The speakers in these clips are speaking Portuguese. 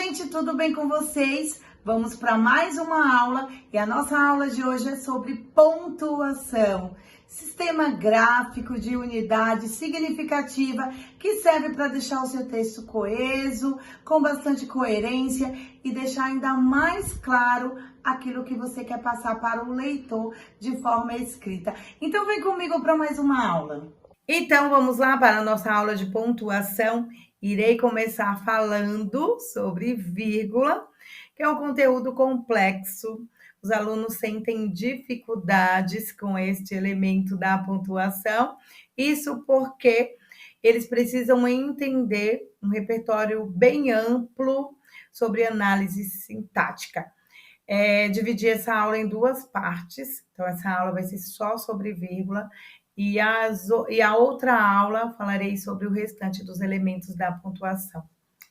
gente, tudo bem com vocês? Vamos para mais uma aula e a nossa aula de hoje é sobre pontuação. Sistema gráfico de unidade significativa que serve para deixar o seu texto coeso, com bastante coerência e deixar ainda mais claro aquilo que você quer passar para o leitor de forma escrita. Então vem comigo para mais uma aula. Então vamos lá para a nossa aula de pontuação. Irei começar falando sobre vírgula, que é um conteúdo complexo. Os alunos sentem dificuldades com este elemento da pontuação. Isso porque eles precisam entender um repertório bem amplo sobre análise sintática. Dividir essa aula em duas partes. Então, essa aula vai ser só sobre vírgula. E a outra aula falarei sobre o restante dos elementos da pontuação,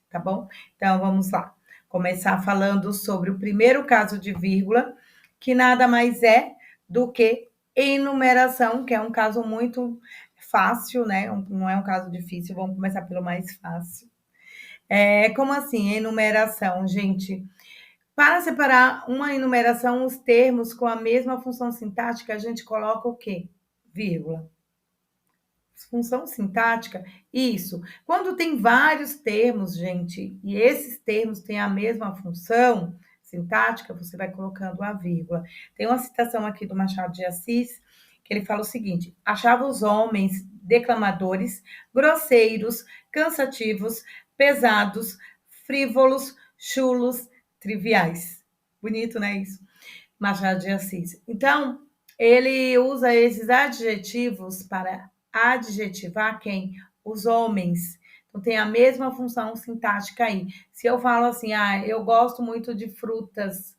tá bom? Então, vamos lá. Começar falando sobre o primeiro caso de vírgula, que nada mais é do que enumeração, que é um caso muito fácil, né? Não é um caso difícil, vamos começar pelo mais fácil. Como assim, enumeração, gente? Para separar uma enumeração, os termos com a mesma função sintática, a gente coloca o quê? Vírgula. Função sintática, isso. Quando tem vários termos, gente, e esses termos têm a mesma função sintática, você vai colocando a vírgula. Tem uma citação aqui do Machado de Assis, que ele fala o seguinte: achava os homens declamadores grosseiros, cansativos, pesados, frívolos, chulos, triviais. Bonito, né, isso? Machado de Assis. Então, ele usa esses adjetivos para adjetivar quem? Os homens. Então, tem a mesma função sintática aí. Se eu falo assim, eu gosto muito de frutas,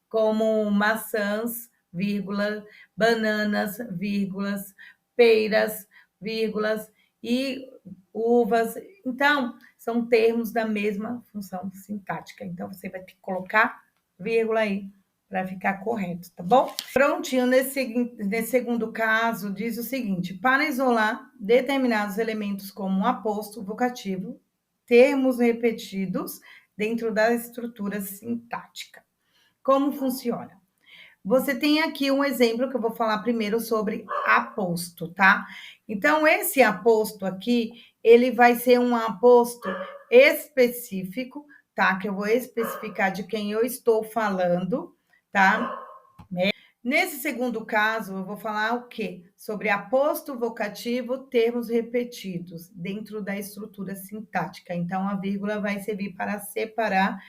como maçãs, vírgula, bananas, vírgulas, peiras, vírgulas, e uvas. Então, são termos da mesma função sintática. Então, você vai ter que colocar vírgula aí para ficar correto, tá bom? Prontinho, nesse segundo caso, diz o seguinte: para isolar determinados elementos como um aposto, vocativo, termos repetidos dentro da estrutura sintática. Como funciona? Você tem aqui um exemplo que eu vou falar primeiro sobre aposto, tá? Então, esse aposto aqui, ele vai ser um aposto específico, tá? Que eu vou especificar de quem eu estou falando, tá? Nesse segundo caso, eu vou falar o quê? Sobre aposto vocativo, termos repetidos dentro da estrutura sintática. Então, a vírgula vai servir para separar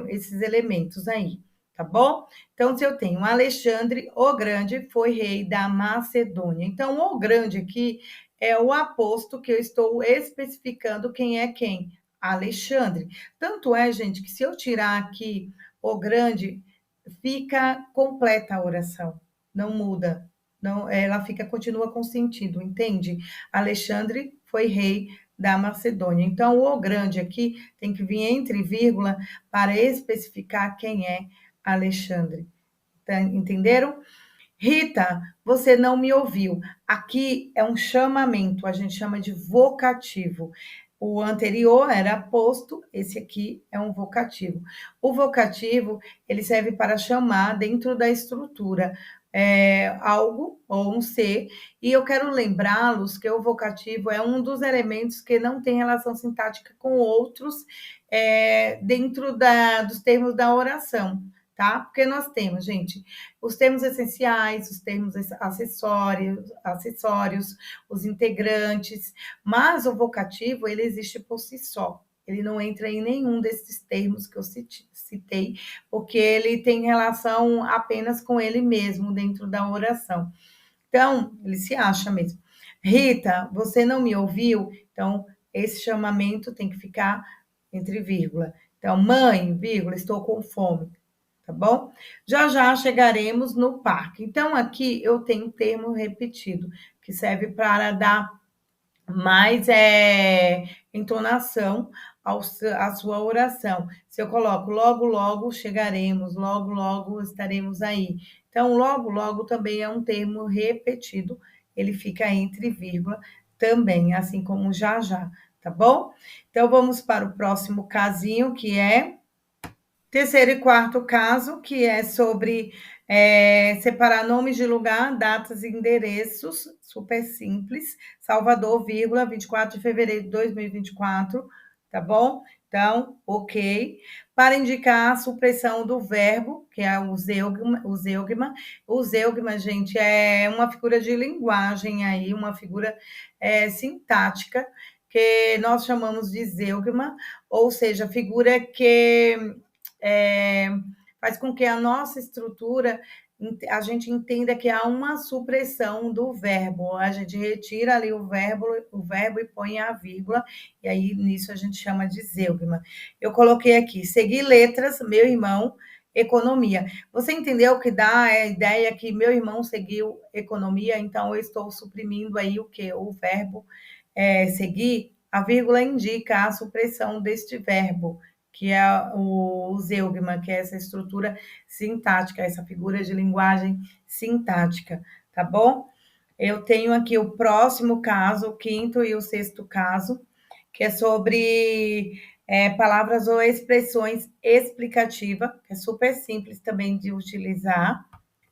esses elementos aí, tá bom? Então, se eu tenho Alexandre o Grande foi rei da Macedônia. Então, o Grande aqui é o aposto que eu estou especificando quem é quem? Alexandre. Tanto é, gente, que se eu tirar aqui o Grande, fica completa a oração, não muda. Não, ela continua com sentido, entende? Alexandre foi rei da Macedônia. Então, o grande aqui tem que vir entre vírgula para especificar quem é Alexandre. Tá, entenderam? Rita, você não me ouviu. Aqui é um chamamento, a gente chama de vocativo. O anterior era aposto, esse aqui é um vocativo. O vocativo, ele serve para chamar dentro da estrutura algo ou um ser, e eu quero lembrá-los que o vocativo é um dos elementos que não tem relação sintática com outros dentro dos termos da oração, tá? Porque nós temos, gente, os termos essenciais, os termos acessórios, os integrantes, mas o vocativo, ele existe por si só. Ele não entra em nenhum desses termos que eu citei, porque ele tem relação apenas com ele mesmo dentro da oração. Então, ele se acha mesmo. Rita, você não me ouviu? Então, esse chamamento tem que ficar entre vírgula. Então, mãe, vírgula, estou com fome. Tá bom? Já já chegaremos no parque. Então, aqui eu tenho um termo repetido, que serve para dar mais entonação à sua oração. Se eu coloco logo, logo chegaremos, logo, logo estaremos aí. Então, logo, logo também é um termo repetido, ele fica entre vírgula também, assim como já, já. tá bom? Então, vamos para o próximo casinho, que é terceiro e quarto caso, que é sobre separar nomes de lugar, datas e endereços, super simples. Salvador, vírgula, 24 de fevereiro de 2024, tá bom? Então, ok. Para indicar a supressão do verbo, que é o zeugma. O zeugma, gente, é uma figura de linguagem aí, uma figura sintática, que nós chamamos de zeugma, ou seja, figura que é, faz com que a nossa estrutura, a gente entenda que há uma supressão do verbo. A gente retira ali o verbo e põe a vírgula, e aí nisso a gente chama de zeugma. Eu coloquei aqui, seguir letras, meu irmão, economia. Você entendeu que dá a ideia que meu irmão seguiu economia, então eu estou suprimindo aí o que? O verbo seguir, a vírgula indica a supressão deste verbo, que é o zeugma, que é essa estrutura sintática, essa figura de linguagem sintática, tá bom? Eu tenho aqui o próximo caso, o quinto e o sexto caso, que é sobre palavras ou expressões explicativa, que é super simples também de utilizar.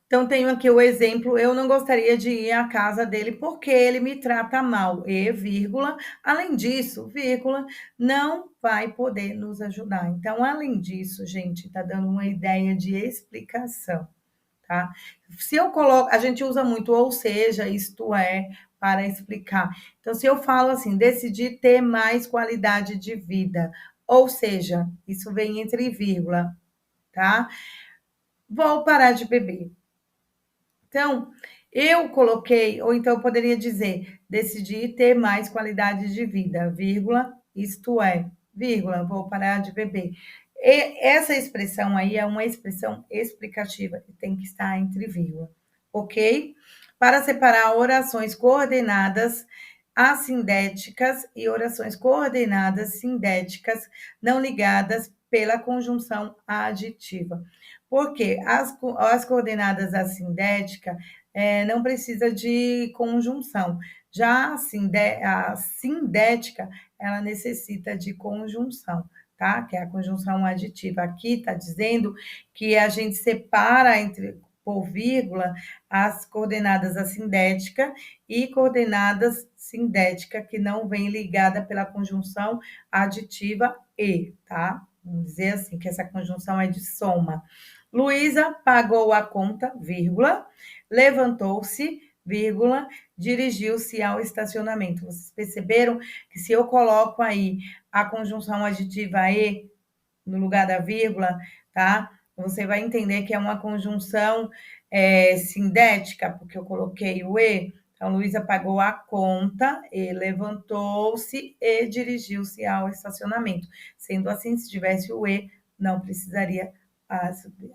Então, tenho aqui o exemplo, eu não gostaria de ir à casa dele porque ele me trata mal, e vírgula, além disso, vírgula, não vai poder nos ajudar. Então, além disso, gente, está dando uma ideia de explicação, tá? Se eu coloco, a gente usa muito, ou seja, isto é, para explicar. Então, se eu falo assim, decidi ter mais qualidade de vida, ou seja, isso vem entre vírgula, tá? Vou parar de beber. Então, eu coloquei, ou então eu poderia dizer, decidi ter mais qualidade de vida, vírgula, isto é, vírgula, vou parar de beber. E essa expressão aí é uma expressão explicativa, e tem que estar entre vírgula, ok? Para separar orações coordenadas assindéticas e orações coordenadas sindéticas não ligadas pela conjunção aditiva. Porque as coordenadas assindética não precisa de conjunção. Já a sindética, ela necessita de conjunção, tá? Que é a conjunção aditiva. Aqui está dizendo que a gente separa por vírgula as coordenadas assindética e coordenadas sindética que não vem ligada pela conjunção aditiva e, tá? Vamos dizer assim, que essa conjunção é de soma. Luísa pagou a conta, vírgula, levantou-se, vírgula, dirigiu-se ao estacionamento. Vocês perceberam que se eu coloco aí a conjunção aditiva e no lugar da vírgula, tá? Você vai entender que é uma conjunção sindética, porque eu coloquei o e. Então, Luísa pagou a conta e levantou-se e dirigiu-se ao estacionamento. Sendo assim, se tivesse o e, não precisaria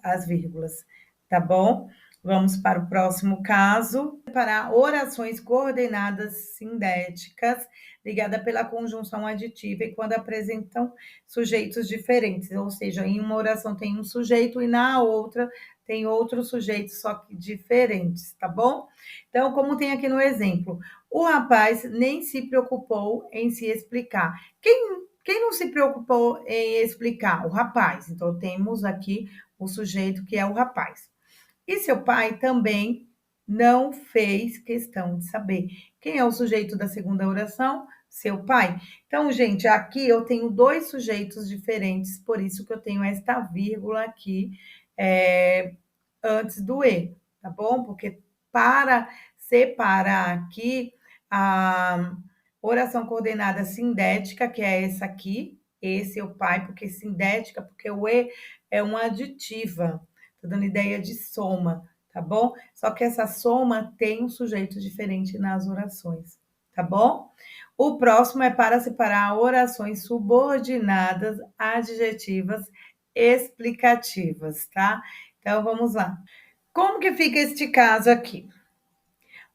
as vírgulas, tá bom? Vamos para o próximo caso. Para orações coordenadas sindéticas, ligada pela conjunção aditiva e quando apresentam sujeitos diferentes, ou seja, em uma oração tem um sujeito e na outra tem outro sujeito, só que diferentes, tá bom? Então, como tem aqui no exemplo, o rapaz nem se preocupou em se explicar. Quem não se preocupou em explicar? O rapaz. Então, temos aqui o sujeito que é o rapaz. E seu pai também não fez questão de saber. Quem é o sujeito da segunda oração? Seu pai. Então, gente, aqui eu tenho dois sujeitos diferentes, por isso que eu tenho esta vírgula aqui antes do e, tá bom? Porque para separar aqui a oração coordenada sindética, que é essa aqui, esse é o pai, porque sindética, porque o e é uma aditiva. Tô dando ideia de soma, tá bom? Só que essa soma tem um sujeito diferente nas orações, tá bom? O próximo é para separar orações subordinadas adjetivas explicativas, tá? Então vamos lá. Como que fica este caso aqui?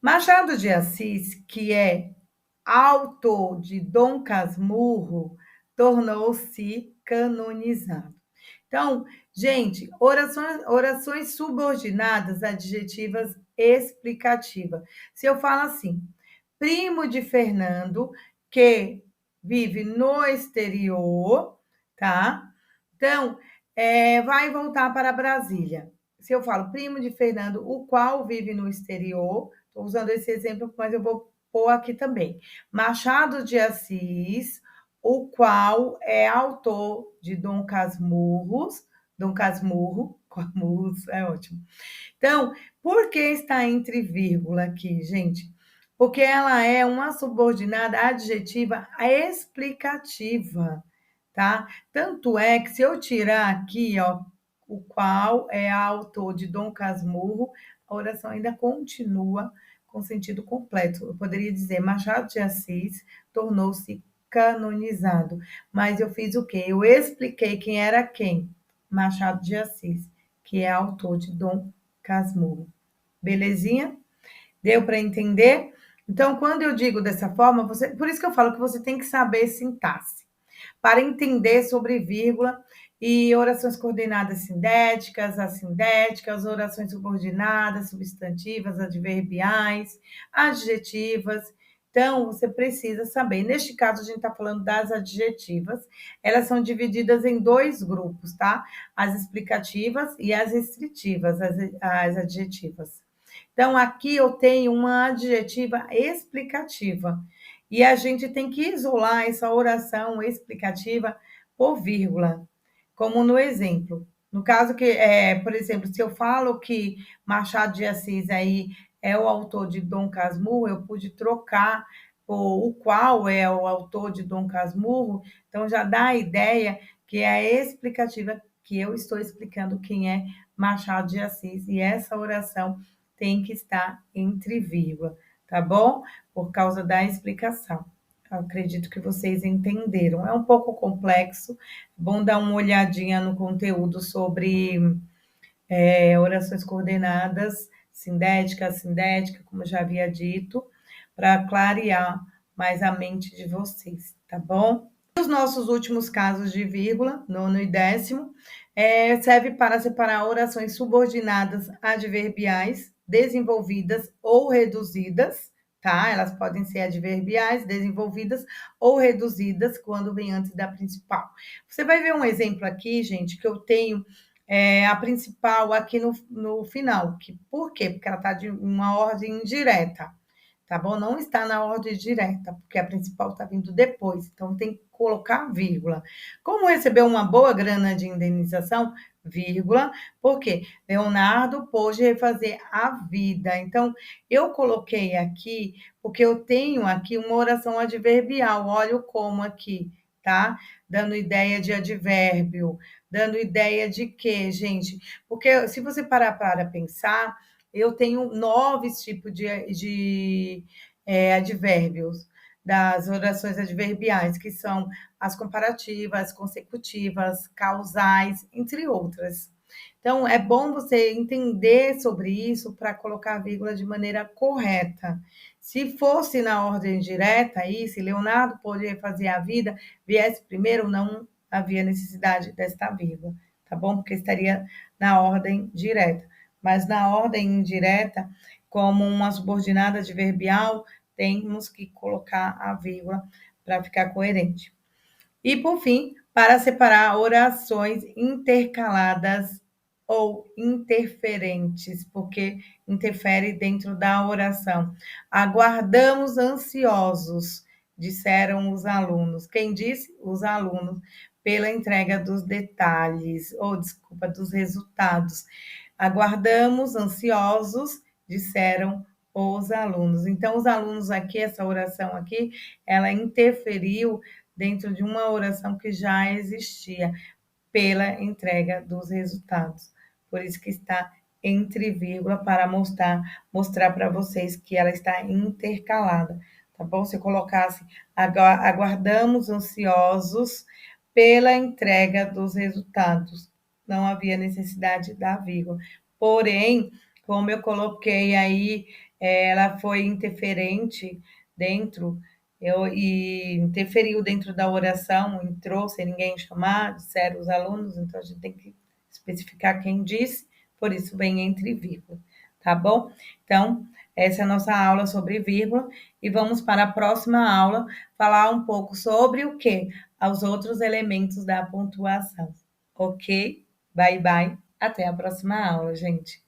Machado de Assis, que é autor de Dom Casmurro, tornou-se canonizado. Então, gente, orações subordinadas adjetivas explicativas. Se eu falo assim, primo de Fernando, que vive no exterior, tá? Então, vai voltar para Brasília. Se eu falo primo de Fernando, o qual vive no exterior, estou usando esse exemplo, mas eu vou pôr aqui também. Machado de Assis, o qual é autor de Dom Casmurro, Casmurros, é ótimo. Então, por que está entre vírgula aqui, gente? Porque ela é uma subordinada adjetiva explicativa, tá? Tanto é que se eu tirar aqui, ó, o qual é autor de Dom Casmurro, a oração ainda continua com sentido completo. Eu poderia dizer Machado de Assis tornou-se canonizado, mas eu fiz o quê? Eu expliquei quem era quem? Machado de Assis, que é autor de Dom Casmurro. Belezinha? Deu para entender? Então, quando eu digo dessa forma, por isso que eu falo que você tem que saber sintaxe para entender sobre vírgula e orações coordenadas sindéticas, assindéticas, orações subordinadas, substantivas, adverbiais, adjetivas. Então, você precisa saber. Neste caso, a gente está falando das adjetivas. Elas são divididas em dois grupos, tá? As explicativas e as restritivas, as adjetivas. Então, aqui eu tenho uma adjetiva explicativa. E a gente tem que isolar essa oração explicativa por vírgula, como no exemplo. No caso que, por exemplo, se eu falo que Machado de Assis aí é o autor de Dom Casmurro, eu pude trocar por o qual é o autor de Dom Casmurro, então já dá a ideia que é a explicativa que eu estou explicando quem é Machado de Assis, e essa oração tem que estar entre vírgula, tá bom? Por causa da explicação. Eu acredito que vocês entenderam. É um pouco complexo, é bom dar uma olhadinha no conteúdo sobre orações coordenadas, sindética, assindética, como eu já havia dito, para clarear mais a mente de vocês, tá bom? Os nossos últimos casos de vírgula, nono e décimo, serve para separar orações subordinadas adverbiais, desenvolvidas ou reduzidas, tá? Elas podem ser adverbiais, desenvolvidas ou reduzidas quando vem antes da principal. Você vai ver um exemplo aqui, gente, que eu tenho a principal aqui no final. Por quê? Porque ela está de uma ordem indireta, tá bom? Não está na ordem direta, porque a principal está vindo depois, então tem que colocar vírgula. Como recebeu uma boa grana de indenização, vírgula, porque Leonardo pôde refazer a vida. Então, eu coloquei aqui, porque eu tenho aqui uma oração adverbial, olha o como aqui, tá? Dando ideia de advérbio, dando ideia de quê, gente? Porque se você parar para pensar, eu tenho 9 tipos de advérbios das orações adverbiais, que são as comparativas, consecutivas, causais, entre outras. Então, é bom você entender sobre isso para colocar a vírgula de maneira correta. Se fosse na ordem direta, aí, se Leonardo poderia fazer a vida, viesse primeiro, não havia necessidade desta vírgula, tá bom? Porque estaria na ordem direta. Mas na ordem indireta, como uma subordinada adverbial, temos que colocar a vírgula para ficar coerente. E, por fim, para separar orações intercaladas ou interferentes, porque interfere dentro da oração. Aguardamos ansiosos, disseram os alunos. Quem disse? Os alunos, pela entrega dos detalhes, ou desculpa, dos resultados. Aguardamos ansiosos, disseram os alunos. Então, os alunos aqui, essa oração aqui, ela interferiu dentro de uma oração que já existia, pela entrega dos resultados. Por isso que está entre vírgula para mostrar para vocês que ela está intercalada, tá bom? Se eu colocasse aguardamos ansiosos pela entrega dos resultados, não havia necessidade da vírgula. Porém, como eu coloquei aí, ela foi interferente dentro e interferiu dentro da oração, entrou sem ninguém chamar, disseram os alunos, então a gente tem que especificar quem disse, por isso vem entre vírgula, tá bom? Então, Essa é a nossa aula sobre vírgula e vamos para a próxima aula falar um pouco sobre o quê? Os outros elementos da pontuação. Ok? Bye, bye. Até a próxima aula, gente.